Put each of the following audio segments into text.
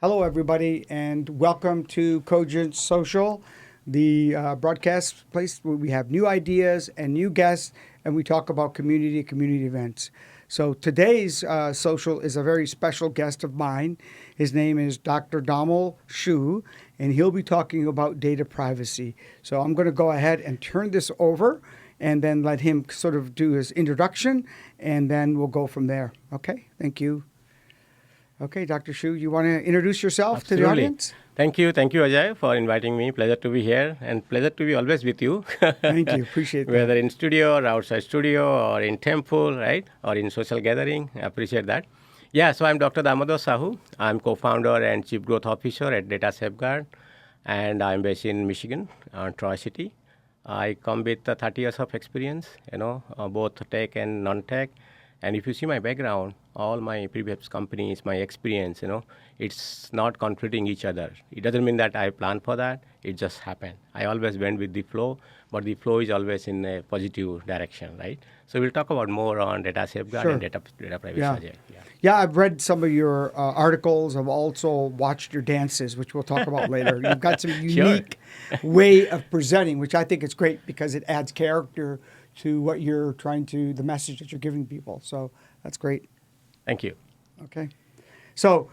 Hello, everybody, and welcome to Cogent Social, the broadcast place where we have new ideas and new guests, and we talk about community events. So today's social is a very special guest of mine. His name is Dr. Damodar Sahu, and he'll be talking about data privacy. So I'm going to go ahead and turn this over, and then let him sort of do his introduction, and then we'll go from there. Okay, thank you. Okay, Dr. Sahu, you want to introduce yourself to the Absolutely. audience? Thank you, Ajay, for inviting me. Pleasure to be here, and pleasure to be always with you. Thank you. Appreciate that. Whether in studio or outside studio or in temple, right, or in social gathering, I appreciate that. Yeah, so I'm Dr. Damodar Sahu. I'm co-founder and chief growth officer at Data Safeguard, and I'm based in Michigan, Troy City. I come with 30 years of experience, both tech and non-tech. And if you see my background, all my previous companies, my experience, it's not conflicting each other. It doesn't mean that I planned for that. It just happened. I always went with the flow, but the flow is always in a positive direction, right? So we'll talk about more on data safeguard and data privacy. Yeah. Ajay. Yeah, I've read some of your articles. I've also watched your dances, which we'll talk about later. You've got some unique way of presenting, which I think is great because it adds character to what you're trying to, the message that you're giving people. So that's great. Thank you. Okay. So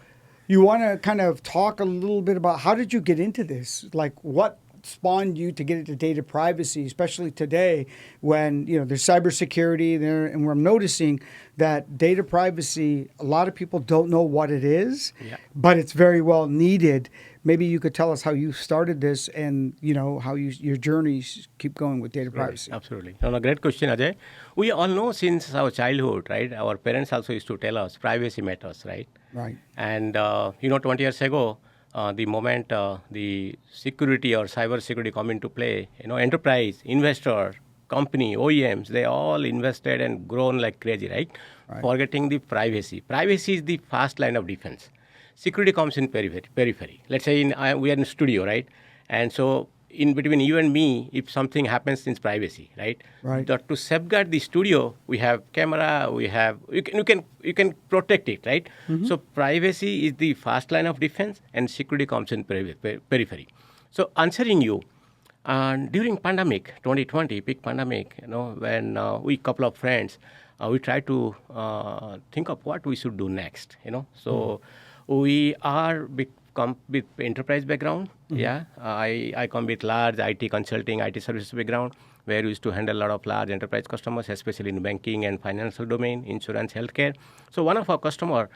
you want to kind of talk a little bit about how did you get into this? Like what spawned you to get into data privacy, especially today when, there's cybersecurity there, and we're noticing that data privacy, a lot of people don't know what it is, but it's very well needed. Maybe you could tell us how you started this and, how your journeys keep going with data privacy. Absolutely. No, great question, Ajay. We all know since our childhood, right? Our parents also used to tell us privacy matters, right? Right. And, 20 years ago, the moment the security or cyber security come into play, enterprise, investor, company, OEMs, they all invested and grown like crazy, right? Forgetting the privacy. Privacy is the first line of defense. Security comes in periphery. Let's say we are in studio, right? And so in between you and me, if something happens, it's privacy, right? Right. To safeguard the studio, we have camera, you can protect it, right? Mm-hmm. So privacy is the first line of defense, and security comes in periphery. So answering you, during pandemic 2020, peak pandemic, when we couple of friends, we try to think of what we should do next, So we are come with enterprise background. Mm-hmm. Yeah, I come with large IT consulting, IT services background, where we used to handle a lot of large enterprise customers, especially in banking and financial domain, insurance, healthcare. So one of our customer,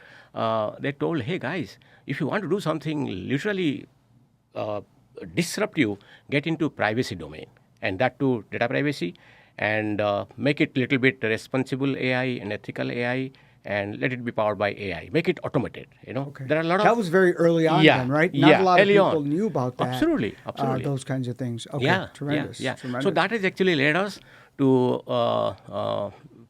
they told, hey guys, if you want to do something literally disruptive, get into privacy domain, and that too data privacy, and make it little bit responsible AI and ethical AI, and let it be powered by AI. Make it automated. Okay. There are a lot of that was very early on, then, right? Not a lot of people knew about that. Absolutely. Those kinds of things. Okay. Tremendous. Tremendous. So that has actually led us to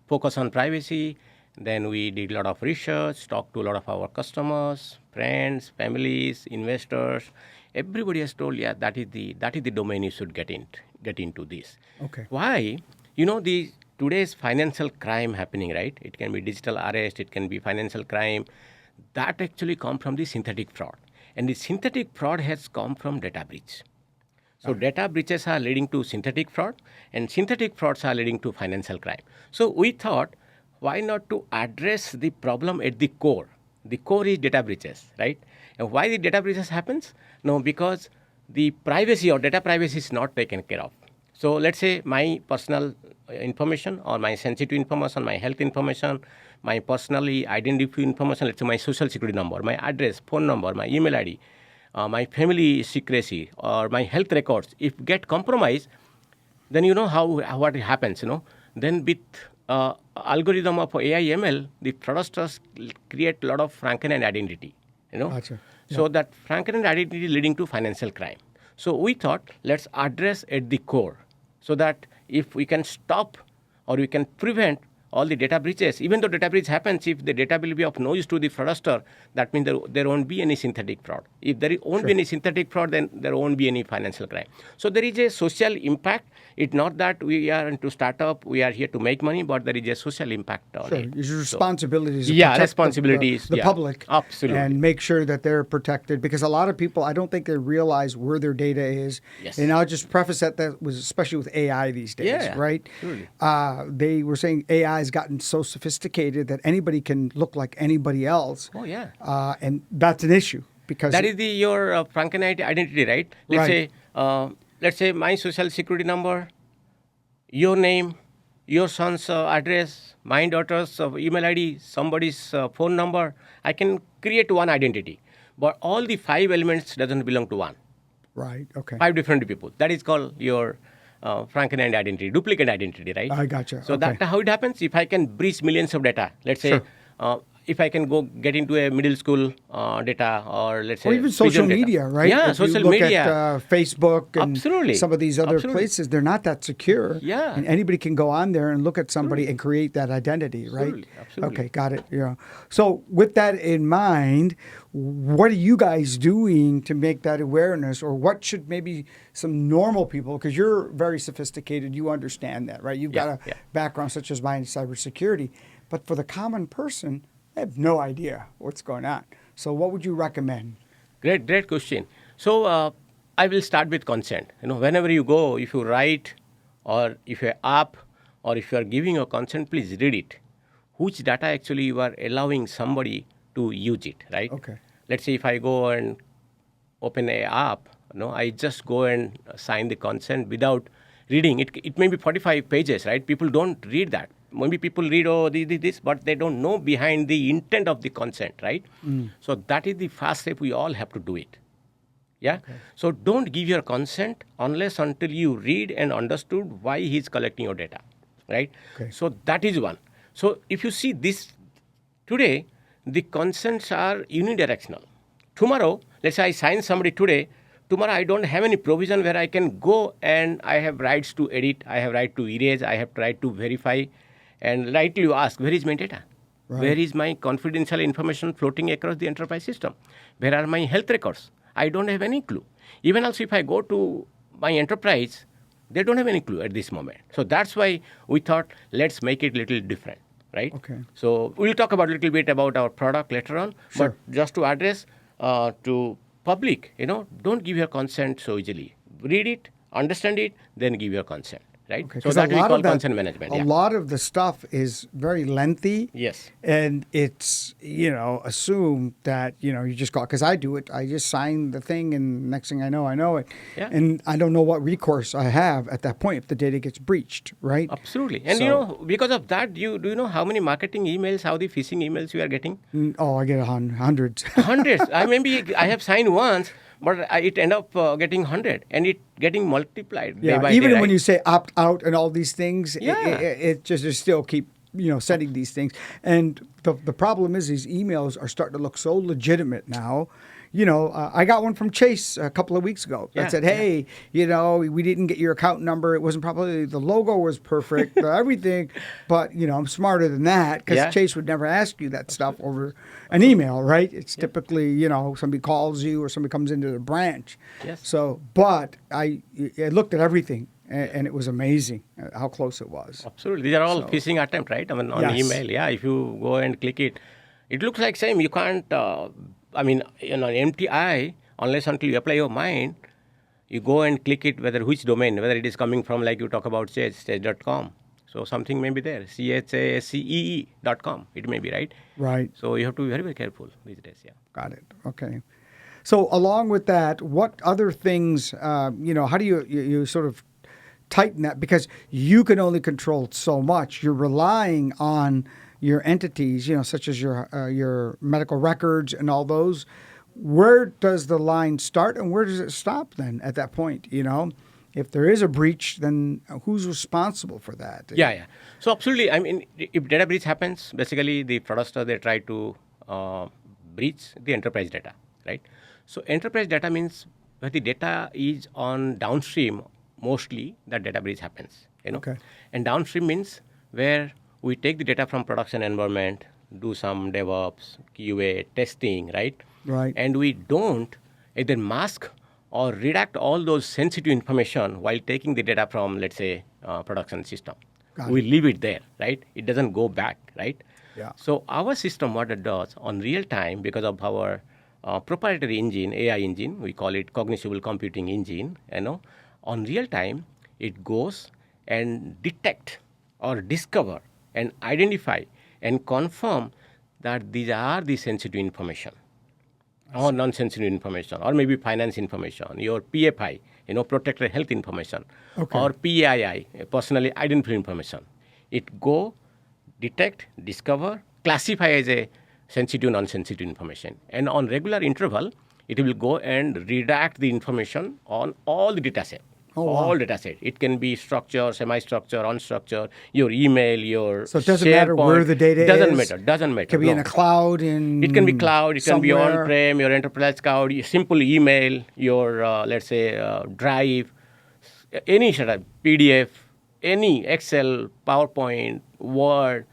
focus on privacy. Then we did a lot of research, talked to a lot of our customers, friends, families, investors. Everybody has told, that is the domain you should get into this. Okay. Why? Today's financial crime happening, right? It can be digital arrest, it can be financial crime. That actually come from the synthetic fraud. And the synthetic fraud has come from data breach. So data breaches are leading to synthetic fraud, and synthetic frauds are leading to financial crime. So we thought, why not to address the problem at the core? The core is data breaches, right? And why the data breaches happens? No, because the privacy or data privacy is not taken care of. So let's say my personal information or my sensitive information, my health information, my personally identified information, let's say my social security number, my address, phone number, my email ID, my family secrecy, or my health records, if get compromised, then what happens, Then with algorithm of AI ML, the fraudsters create a lot of Frankenstein identity, Gotcha. So that Frankenstein identity leading to financial crime. So we thought, let's address at the core, so that if we can stop or we can prevent all the data breaches. Even though data breach happens, if the data will be of no use to the fraudster, that means there won't be any synthetic fraud. If there won't be any synthetic fraud, then there won't be any financial crime. So there is a social impact. It's not that we are into startup, we are here to make money, but there is a social impact on it. It's your responsibilities to yeah, protect responsibilities. the yeah, public. Absolutely. And make sure that they're protected, because a lot of people, I don't think they realize where their data is. Yes. And I'll just preface that was especially with AI these days, Yeah, right? absolutely. They were saying AI has gotten so sophisticated that anybody can look like anybody else. Oh, yeah. And that's an issue because That is your Frankenite identity, right? Let's say my social security number, your name, your son's address, my daughter's email ID, somebody's phone number. I can create one identity, but all the 5 elements doesn't belong to one. Right. Okay. 5 different people. That is called your Frankenstein identity, duplicate identity, right? I gotcha. So Okay. that's how it happens. If I can breach millions of data, let's say, if I can go get into a middle school data, or let's say, Or even social prison data. media, right? Yeah, If you social look media. at Facebook and Absolutely. some of these other Absolutely. places, they're not that secure. Yeah. And anybody can go on there and look at somebody and create that identity, right? Absolutely. Okay, got it. Yeah. So with that in mind, what are you guys doing to make that awareness, or what should maybe some normal people, because you're very sophisticated, you understand that, right? You've got a background such as mine in cybersecurity, but for the common person, they have no idea what's going on. So what would you recommend? Great question. So I will start with consent. Whenever you go, if you write, or if you're app, or if you are giving your consent, please read it. Which data actually you are allowing somebody to use it, right? Okay. Let's say if I go and open a app, I just go and sign the consent without reading. It may be 45 pages, right? People don't read that. Maybe people read, this, but they don't know behind the intent of the consent, right? So that is the first step. We all have to do it. Yeah. Okay. So don't give your consent unless until you read and understood why he's collecting your data, right? Okay. So that is one. So if you see this today, the consents are unidirectional. Tomorrow, let's say I sign somebody today. Tomorrow I don't have any provision where I can go and I have rights to edit, I have right to erase, I have right to verify, and rightly you ask, where is my data? Right. Where is my confidential information floating across the enterprise system? Where are my health records? I don't have any clue. Even also if I go to my enterprise, they don't have any clue at this moment. So that's why we thought, let's make it a little different, right? Okay. So we'll talk about a little bit about our product later on. Sure. But just to address to public, don't give your consent so easily. Read it, understand it, then give your consent. Right? Okay, so that we call consent management. A lot of the stuff is very lengthy. Yes. And it's, assumed that, you just go, because I do it. I just sign the thing and next thing I know it. Yeah. And I don't know what recourse I have at that point if the data gets breached, right? Absolutely. And because of that, do you know how many marketing emails, how the phishing emails you are getting? Oh, I get hundreds. Hundreds. I have signed once, but it end up getting 100 and it getting multiplied day by even day, when right? you say opt out and all these things, Yeah. it just still keep sending these things. And the problem is these emails are starting to look so legitimate now. I got one from Chase a couple of weeks ago that said, hey, we didn't get your account number. It wasn't probably, the logo was perfect, everything. But, I'm smarter than that because Chase would never ask you that stuff over an email, right? It's typically, somebody calls you or somebody comes into the branch. Yes. So, but I looked at everything and it was amazing how close it was. Absolutely. These are all phishing attempt, right? On email. Yeah. If you go and click it, it looks like same. You can't, an empty eye, unless until you apply your mind, you go and click it, which domain, whether it is coming from, like you talk about chase.com. So something may be there, chasee.com, it may be, right? Right. So you have to be very, very careful these days, yeah. Got it. Okay. So along with that, what other things, how do you sort of tighten that? Because you can only control so much. You're relying on your entities, such as your medical records and all those. Where does the line start and where does it stop then at that point, If there is a breach, then who's responsible for that? Yeah. So absolutely, if data breach happens, basically the fraudster, they try to breach the enterprise data, right? So enterprise data means where the data is on downstream, mostly that data breach happens, Okay. And downstream means where we take the data from production environment, do some DevOps, QA, testing, right? Right. And we don't either mask or redact all those sensitive information while taking the data from, let's say, production system. Got We it. leave it there, right? It doesn't go back, right? Yeah. So our system, what it does on real time, because of our proprietary engine, AI engine, we call it cognizable computing engine, on real time, it goes and detect or discover and identify and confirm that these are the sensitive information or non-sensitive information, or maybe finance information, your PFI, protected health information, Okay. or PII, personally identified information. It go, detect, discover, classify as a sensitive, non-sensitive information. And on regular interval, it will go and redact the information on all the data set. Oh, wow. All data set. It can be structure, semi-structure, unstructured, your email, your So it doesn't matter where the data doesn't is? Matter. Doesn't matter. It can be in a cloud, It can be cloud. It can be somewhere. on-prem, your enterprise cloud, your simple email, your let's say drive, any sort of PDF, any Excel, PowerPoint, Word.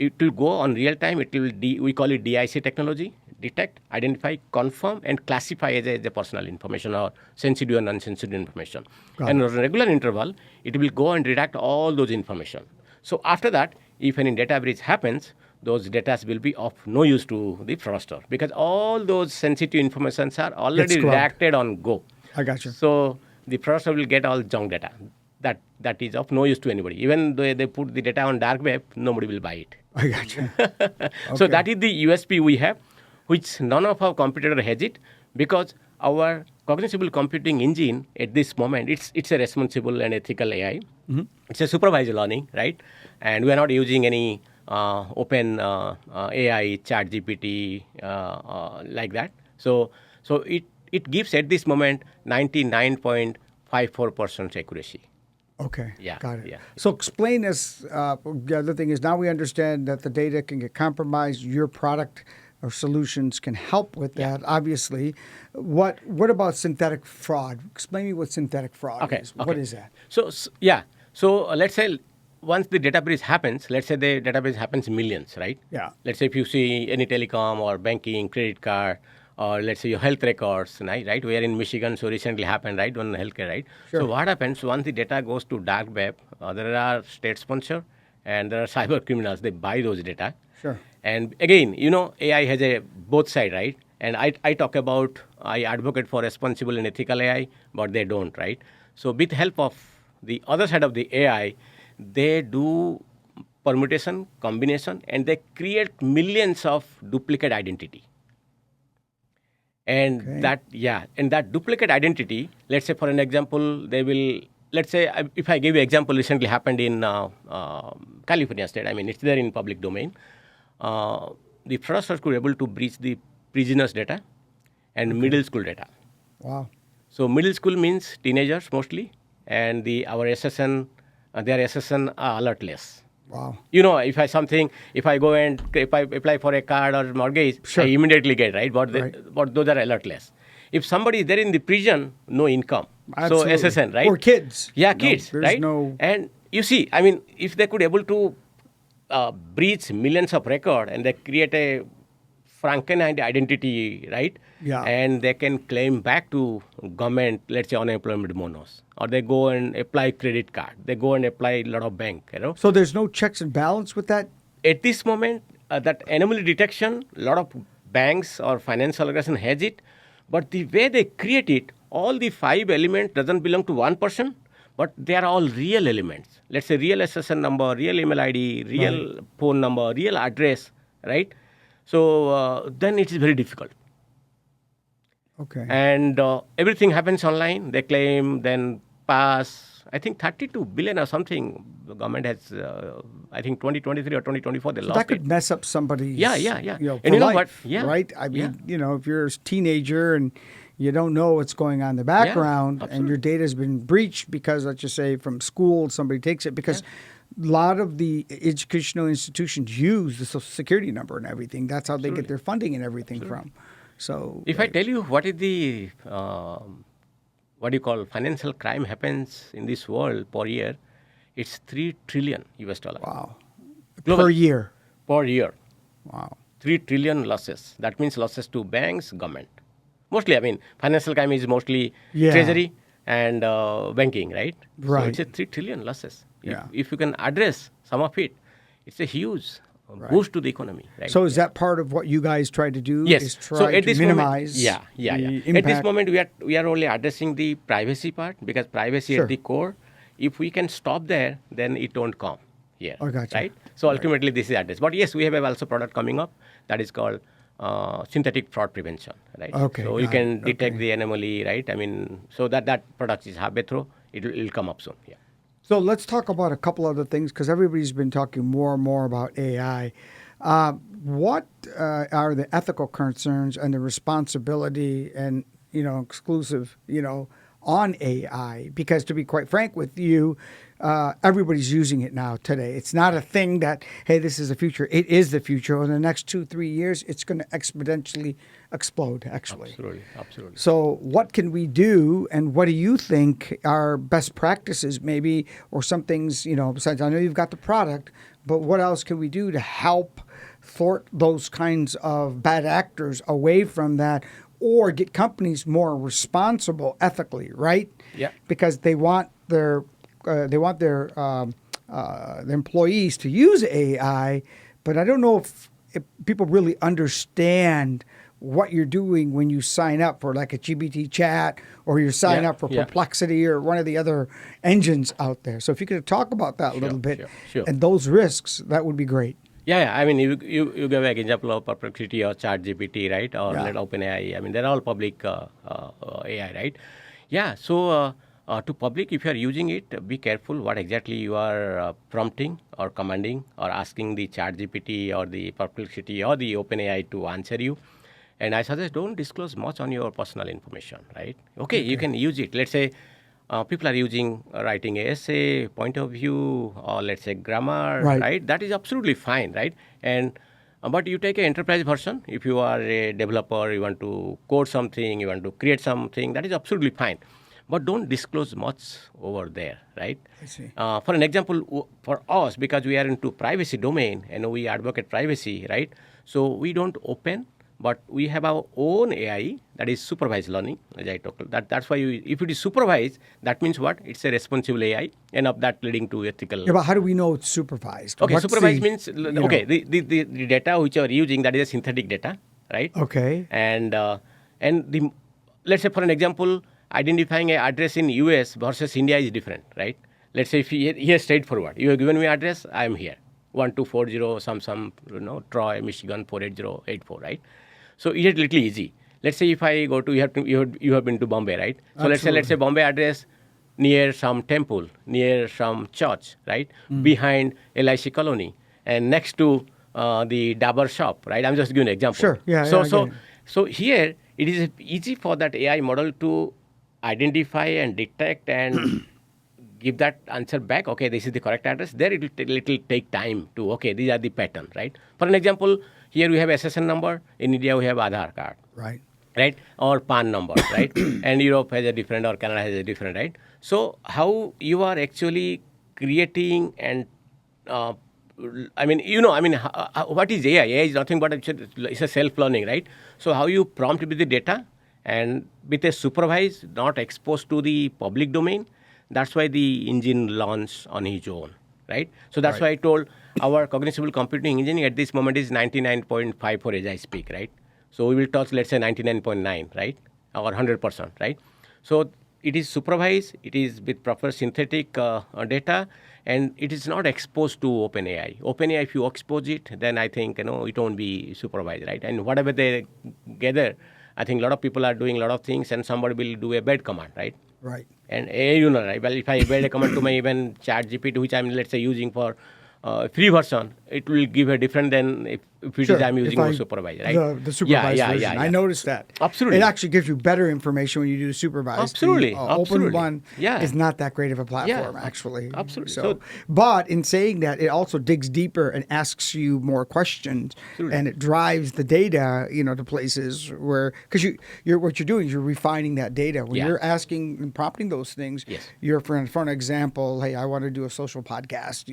It will go on real time. It will we call it DIC technology: detect, identify, confirm, and classify as a personal information or sensitive and non-sensitive information. Got And it. on a regular interval, it will go and redact all those information. So after that, if any data breach happens, those data will be of no use to the fraudster because all those sensitive informations are already scrubbed. redacted on Go. I got you. So the fraudster will get all junk data. That is of no use to anybody. Even though they put the data on dark web, nobody will buy it. I got you. So that is the USP we have, which none of our competitor has it, because our cognizable computing engine at this moment, it's a responsible and ethical AI. It's a supervised learning, right? And we are not using any open AI, chat GPT, like that. So it gives at this moment 99.54% accuracy. Okay. Yeah, Got it. yeah. So explain this. The other thing is now we understand that the data can get compromised. Your product or solutions can help with that, obviously. What about synthetic fraud? Explain me what synthetic fraud is. What is that? So let's say once the data breach happens, let's say the data breach happens in millions, right? Yeah. Let's say if you see any telecom or banking, credit card, or let's say your health records, right? We are in Michigan, so recently happened, right, on healthcare, right? Sure. So what happens once the data goes to dark web? There are state sponsor and there are cyber criminals. They buy those data. Sure. And again, AI has a both side, right? And I advocate for responsible and ethical AI, but they don't, right? So with help of the other side of the AI, they do permutation, combination, and they create millions of duplicate identity. And that duplicate identity, let's say for an example, they will, let's say if I give you an example, recently happened in California state. I mean, it's there in public domain. The fraudsters were able to breach the prisoners' data and middle school data. Wow. So middle school means teenagers mostly, and our SSN, their SSN are alertless. Wow. If I go and if I apply for a card or mortgage, Sure. I immediately get, right? But Right. those are alertless. If somebody is there in the prison, no income. Absolutely. So SSN, right? Or kids. Yeah, No, kids, there's right? no- And you see, I mean, if they could able to breach millions of record and they create a Frankenstein identity, right? Yeah. And they can claim back to government, let's say unemployment bonus, or they go and apply credit card. They go and apply a lot of bank, So there's no checks and balance with that? At this moment, that anomaly detection, a lot of banks or financial organization has it, but the way they create it, all the 5 elements doesn't belong to one person, but they are all real elements. Let's say real SSN number, real email ID, real phone number, real address, right? So then it is very difficult. Okay. And everything happens online. They claim, then pass, I think 32 billion or something. The government has, I think 2023 or 2024, they So lost that could it. mess up somebody's Yeah. and And you know what? Yeah. Right? I mean, Yeah. if you're a teenager and you don't know what's going on in the background and your data has been breached because, let's just say, from school, somebody takes it because a lot of the educational institutions use the Social Security number and everything. That's how they get their funding and everything from. So If I tell you what is the, what do you call, financial crime happens in this world per year, it's $3 trillion US. wow. per year. Per year. Wow. 3 trillion losses. That means losses to banks, government. Mostly, I mean, financial crime is mostly Yeah. treasury and banking, right? So Right. it's a 3 trillion losses. Yeah. If you can address some of it, it's a huge boost to the economy, right? So is that part of what you guys try to do? Yes. Is So try at to this minimize moment, the At this impact? moment, we are only addressing the privacy part because privacy Sure. at the core. If we can stop there, then it won't come here, I gotcha. right? So Right. ultimately, this is addressed. But yes, we have also product coming up that is called synthetic fraud prevention, right? Okay, So you got can it. detect Okay. the anomaly, right? I mean, so that product is halfway through. It'll come up soon. Yeah. So let's talk about a couple other things because everybody's been talking more and more about AI. What are the ethical concerns and the responsibility and exclusive on AI? Because to be quite frank with you, everybody's using it now today. It's not a thing that hey, this is the future. It is the future. In the next 2-3 years, it's going to exponentially explode. Actually. Absolutely. So, what can we do, and what do you think are best practices, maybe, or some things, besides, I know you've got the product, but what else can we do to help thwart those kinds of bad actors away from that, or get companies more responsible ethically, right? Yeah. Because they want their employees to use AI, but I don't know if people really understand what you're doing when you sign up for like a GBT chat or you sign up for Perplexity or one of the other engines out there. So if you could talk about that a little bit sure. and those risks, that would be great. Yeah. I mean, you give an example of Perplexity or ChatGPT, right? Or Yeah. let OpenAI. I mean, they're all public AI, right? Yeah. So to public, if you are using it, be careful what exactly you are prompting or commanding or asking the ChatGPT or the Perplexity or the OpenAI to answer you. And I suggest don't disclose much on your personal information, right? Okay. You can use it. Let's say people are using writing a essay, point of view, or let's say grammar, right? That is absolutely fine, right? And but you take an enterprise version. If you are a developer, you want to code something, you want to create something, that is absolutely fine. But don't disclose much over there, right? I see. For an example, for us, because we are into privacy domain and we advocate privacy, right? So we don't open, but we have our own AI that is supervised learning, as I talked. That's why if it is supervised, that means what? It's a responsible AI, and of that leading to ethical. Yeah, but how do we know it's supervised? Okay, What's supervised the, means the data which you are using, that is a synthetic data, right? Okay. And the let's say for an example, identifying an address in US versus India is different, right? Let's say if here straightforward, you have given me address, I am here, 1240 some Troy, Michigan 48084, right? So it is little easy. Let's say if I go to you have been to Bombay, right? So let's say Bombay address near some temple, near some church, right? Behind LIC colony, and next to the dabber shop, right? I'm just giving an example. Sure. Yeah. So here it is easy for that AI model to identify and detect and give that answer back. Okay, this is the correct address. There it will take time to, okay, these are the pattern, right? For an example, here we have SSN number. In India, we have Aadhaar card. Right? Or PAN number, right? And Europe has a different, or Canada has a different, right? So how you are actually creating and what is AI? AI is nothing but it's a self-learning, right? So how you prompt with the data and with a supervised, not exposed to the public domain, that's why the engine launches on its own, right? So that's why I told our cognizable computing engineering at this moment is 99.54 as I speak, right? So we will touch, let's say, 99.9, right? Or 100%, right? So it is supervised, it is with proper synthetic data, and it is not exposed to OpenAI. OpenAI, if you expose it, then I think, it won't be supervised, right? And whatever they gather, I think a lot of people are doing a lot of things, and somebody will do a bad command, right? Right. And right? Well, if I build a command to my even ChatGPT, which I'm, let's say, using for free version, it will give a different than if which Sure. is I'm If using I- over supervised, right? The supervised yeah, version. yeah, I yeah. noticed that. Absolutely. It actually gives you better information when you do supervised. Absolutely, The open absolutely. one Yeah. is not that great of a platform, Yeah, actually. absolutely. So, So- but in saying that, it also digs deeper and asks you more questions, Absolutely. and it drives the data, to places where because you're what you're doing is you're refining that data when Yeah. you're asking and prompting those things. Yes. You're for an example, hey, I want to do a social podcast.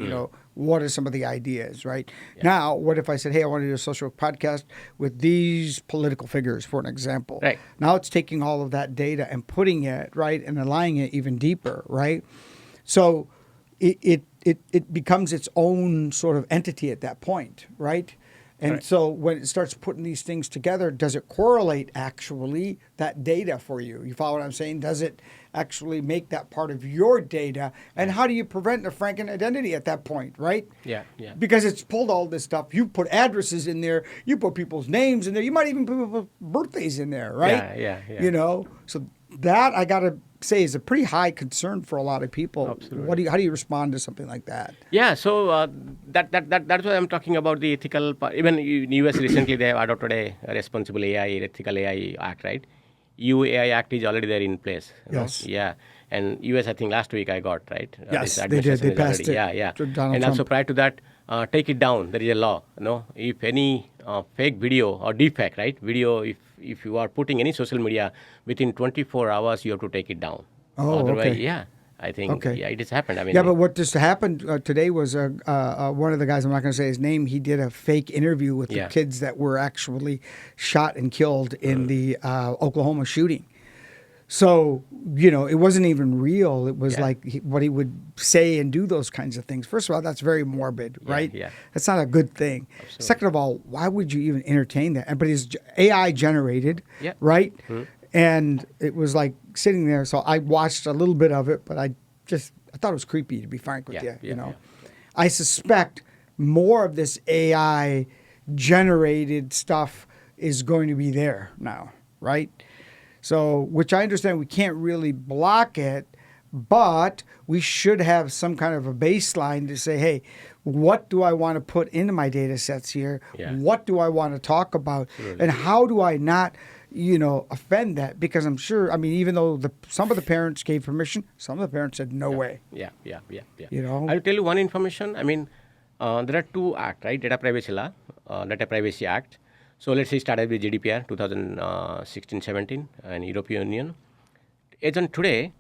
What are some of the ideas, right? Now, what if I said, hey, I want to do a social podcast with these political figures, for an example. Right. Now it's taking all of that data and putting it, right, and aligning it even deeper, right? So it becomes its own sort of entity at that point, right? And Correct. so when it starts putting these things together, does it correlate actually that data for you? You follow what I'm saying? Does it actually make that part of your data? And how do you prevent a Franken identity at that point, right? Yeah, yeah. Because it's pulled all this stuff. You put addresses in there. You put people's names in there. You might even put people's birthdays in there, right? Yeah. So that I got to say is a pretty high concern for a lot of people. Absolutely. How do you respond to something like that? Yeah, so that's why I'm talking about the ethical part. Even in US recently, they have adopted a responsible AI, ethical AI act, right? EU AI Act is already there in place. you know? Yes. Yeah, and US, I think last week I got, right? Yes, This they did. administration They is passed already, it Yeah, yeah. to Donald And also Trump. prior to that, take it down. There is a law. If any fake video or deepfake, right? Video, if you are putting any social media within 24 hours, you have to take it down. Oh, Otherwise, okay. yeah. I think Okay. it has happened. I mean, Yeah, but what just happened today was one of the guys, I'm not going to say his name, he did a fake interview with the Yeah. kids that were actually shot and killed in the Oklahoma shooting. So, it wasn't even real. It was Yeah. like what he would say and do those kinds of things. First of all, that's very morbid, right? yeah. That's not a good thing. Second of all, why would you even entertain that? But it's AI generated, Yeah. right? And it was like sitting there. So I watched a little bit of it, but I thought it was creepy, to be frank with Yeah, you. yeah, yeah. I suspect more of this AI generated stuff is going to be there now, right? So, which I understand we can't really block it, but we should have some kind of a baseline to say, hey, what do I want to put into my data sets here? Yeah. What do I want to talk about? Absolutely. And how do I not, offend that? Because I'm sure, even though some of the parents gave permission, some of the parents said, no way. Yeah. You know? I'll tell you one information. There are two acts, right? Data Privacy Law, Data Privacy Act. So let's say started with GDPR 2016-17 and European Union. As on today,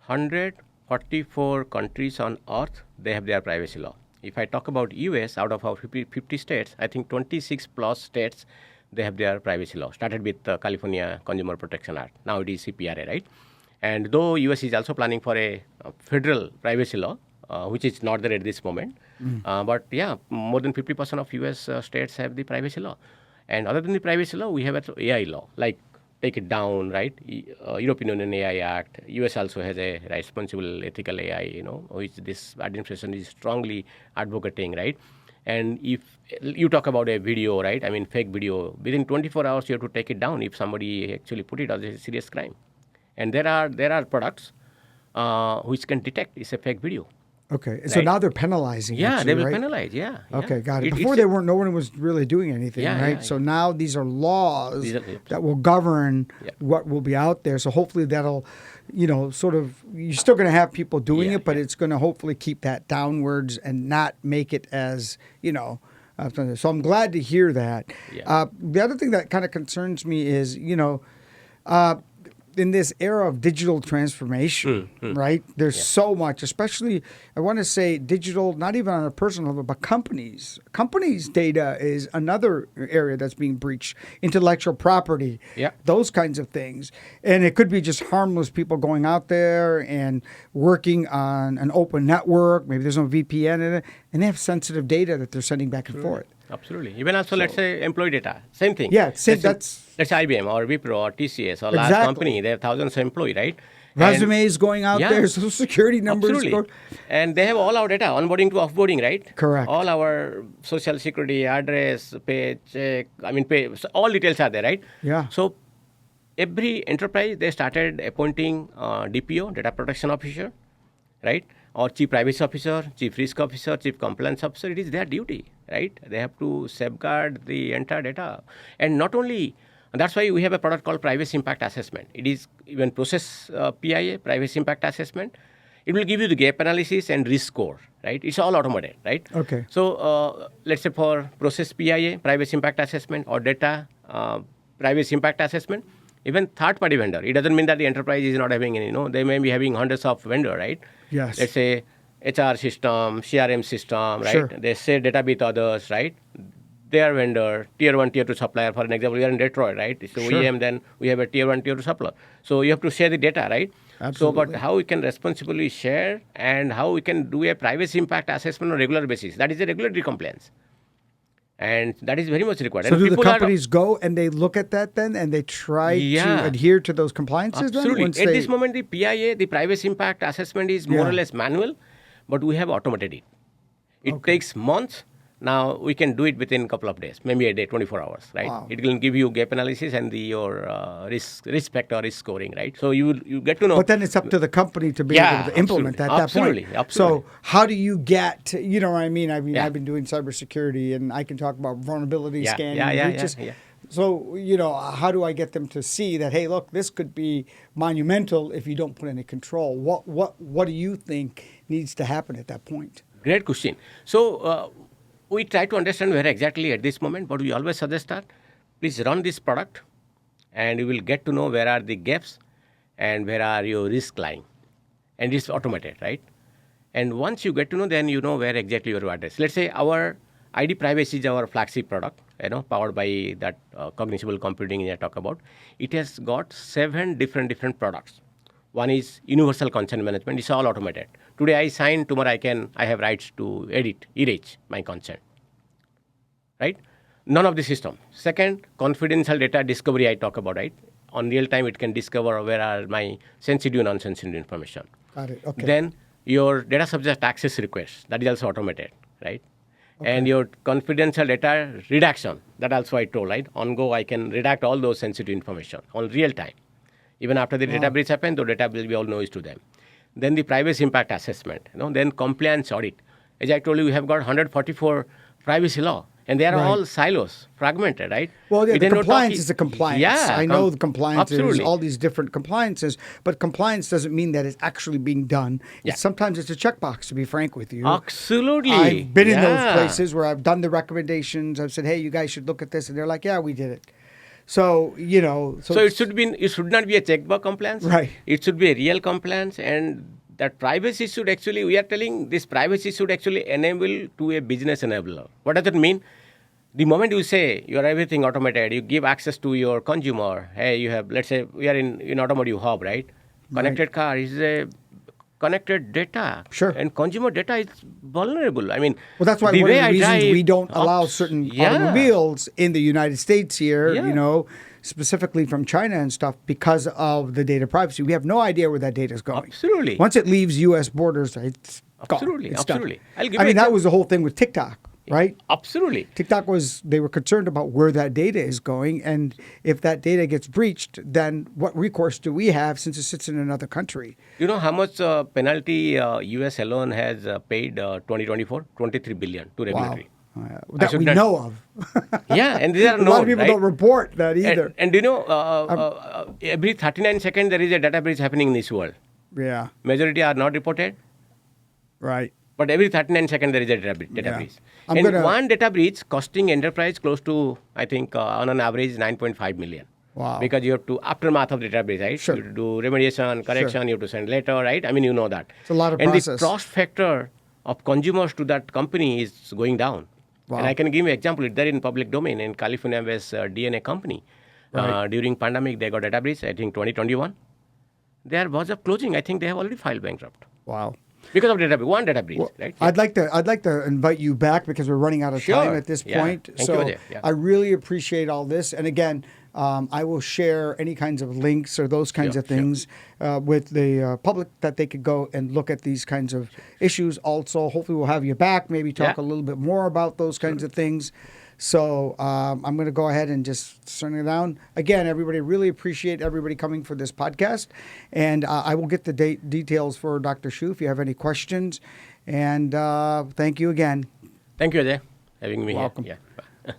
144 countries on earth, they have their privacy law. If I talk about US, out of our 50 states, I think 26 plus states, they have their privacy law. Started with California Consumer Protection Act. Now it is CPRA, right? And though US is also planning for a federal privacy law, which is not there at this moment. But yeah, more than 50% of US states have the privacy law. And other than the privacy law, we have an AI law, like take it down, right? European Union AI Act. US also has a responsible ethical AI, which this administration is strongly advocating, right? And if you talk about a video, right? Fake video, within 24 hours, you have to take it down if somebody actually put it as a serious crime. And there are products which can detect it's a fake video. Okay. So Right. now they're penalizing. Yeah, actually, they will right? penalize. Yeah. Okay, got it. It's Before a- they weren't. No one was really doing anything, Yeah, right? yeah, So yeah. now these are laws These are- that will govern Yeah. what will be out there. So hopefully that'll, sort of. You're still going to have people doing Yeah, it, but yeah. it's going to hopefully keep that downwards and not make it as So I'm glad to hear that. Yeah. The other thing that kind of concerns me is in this era of digital transformation, right? There's so much, especially, I want to say digital, not even on a personal level, but companies. Companies' data is another area that's being breached. Intellectual property, Yeah. those kinds of things. And it could be just harmless people going out there and working on an open network. Maybe there's no VPN in it. And they have sensitive data that they're sending back and forth. Absolutely. Even also, let's say employee data, same thing. Yeah, same- Let's say IBM or Wipro or TCS or large Exactly. company, they have thousands of employees, right? Resumes going out Yeah. there, social security numbers. Absolutely. And they have all our data, onboarding to offboarding, right? Correct. All our social security, address, paycheck, pay, so all details are there, right? Yeah. So every enterprise, they started appointing DPO, data protection officer. right? Or chief privacy officer, chief risk officer, chief compliance officer, it is their duty, right? They have to safeguard the entire data. And not only, that's why we have a product called privacy impact assessment. It is even process PIA, privacy impact assessment. It will give you the gap analysis and risk score, right? It's all automated, right? Okay. So let's say for process PIA, privacy impact assessment, or data privacy impact assessment, even third-party vendor. It doesn't mean that the enterprise is not having any. They may be having hundreds of vendor, right? Yes. Let's say HR system, CRM system, right? Sure. They share data with others, right? Their vendor, tier 1, tier 2 supplier. For an example, we are in Detroit, right? So Sure. OEM, then we have a tier 1, tier 2 supplier. So you have to share the data, right? Absolutely. So, but how we can responsibly share and how we can do a privacy impact assessment on a regular basis. That is a regulatory compliance. And that is very much required. So and do the people companies go and they look at that then and they try Yeah. to adhere to those compliances then? Absolutely. Once At they- this moment, the PIA, the privacy impact assessment is more Yeah. or less manual, but we have automated it. It takes months. Now we can do it within a couple of days, maybe a day, 24 hours, right? Wow. It will give you gap analysis and your risk factor, risk scoring, right? So you get to know. But then it's up to the company to be Yeah, able to implement absolutely. at Absolutely, that point. absolutely. So how do you get, you know what I mean? Yeah. I've been doing cybersecurity and I can talk about vulnerability Yeah, scanning, yeah, breaches. yeah. So, how do I get them to see that, hey, look, this could be monumental if you don't put any control? What do you think needs to happen at that point? Great question. So we try to understand where exactly at this moment, but we always suggest that please run this product and you will get to know where are the gaps and where are your risks lying. And it's automated, right? And once you get to know, then you know where exactly your address. Let's say our ID privacy is our flagship product, powered by that cognizable computing I talk about. It has got 7 different products. One is universal consent management. It's all automated. Today I sign, tomorrow I have rights to erase my consent. Right? None of the system. Second, confidential data discovery I talk about, right? On real time, it can discover where are my sensitive and unsensitive information. Got it. Okay. Then your data subject access requests, that is also automated, right? And your confidential data redaction, that also I told, right? On go, I can redact all those sensitive information on real time. Even after the data breach happened, the data will be all noise to them. Then the privacy impact assessment, then compliance audit. As I told you, we have got 144 privacy law, and they are Right. all silos, fragmented, right? Well, yeah, We the did not talk compliance is a compliance. Yeah, I know the compliance is absolutely. all these different compliances, but compliance doesn't mean that it's actually being done. Yeah. Sometimes it's a checkbox, to be frank with you. Absolutely. I've been in those Yeah. places where I've done the recommendations. I've said, hey, you guys should look at this. And they're like, yeah, we did it. So, So it should not be a checkbox compliance. Right. It should be a real compliance, and that privacy should actually, we are telling this privacy should actually enable to a business enabler. What does it mean? The moment you say you are everything automated, you give access to your consumer. Hey, you have, let's say we are in automotive hub, right? Connected car is a connected data. Sure. And consumer data is vulnerable. I mean, Well, that's why the one of way the I reasons drive we don't allow ups- certain Yeah. automobiles in the United States here, Yeah. specifically from China and stuff, because of the data privacy. We have no idea where that data is going. Absolutely. Once it leaves U.S. borders, it's gone. Absolutely, It's done. absolutely. I'll give I you mean, that example. was the whole thing with TikTok, right? Absolutely. TikTok they were concerned about where that data is going. And if that data gets breached, then what recourse do we have since it sits in another country? You know how much penalty US alone has paid 2024? 23 billion to regulatory. That should we not- know of. Yeah, and these are A known, lot of people right? don't report that either. And you know, every 39 seconds there is a data breach happening in this world. Yeah, Majority are not reported, right. but every 39 seconds there is a data Yeah. breach. I'm And gonna- one data breach costing enterprise close to, I think, on an average, 9.5 million. Wow. Because you have to, aftermath of the data breach, right? Sure. You have to do remediation, correction, you have to send letter, right? I mean, you know that. It's a lot of and process. the trust factor of consumers to that company is going down. Wow. And I can give you an example. It's there in public domain in California-based DNA company. Right. During pandemic, they got data breach, I think 2021. There was a closing. I think they have already filed bankrupt. Wow. Because of one data breach, right? I'd like to invite you back because we're running out of Sure. time at this Yeah. point. Thank so you, Ajay. Yeah. I really appreciate all this. And again, I will share any kinds of links or those kinds Sure, of things with the public that they could go and look at these kinds of issues. Also, hopefully, we'll have you back. Maybe talk Yeah. a little bit more about those kinds of things. So I'm going to go ahead and just turn it down. Again, everybody, really appreciate everybody coming for this podcast. And I will get the details for Dr. Shu if you have any questions. And thank you again. Thank you, Ajay, having me Welcome. here. Yeah. Bye.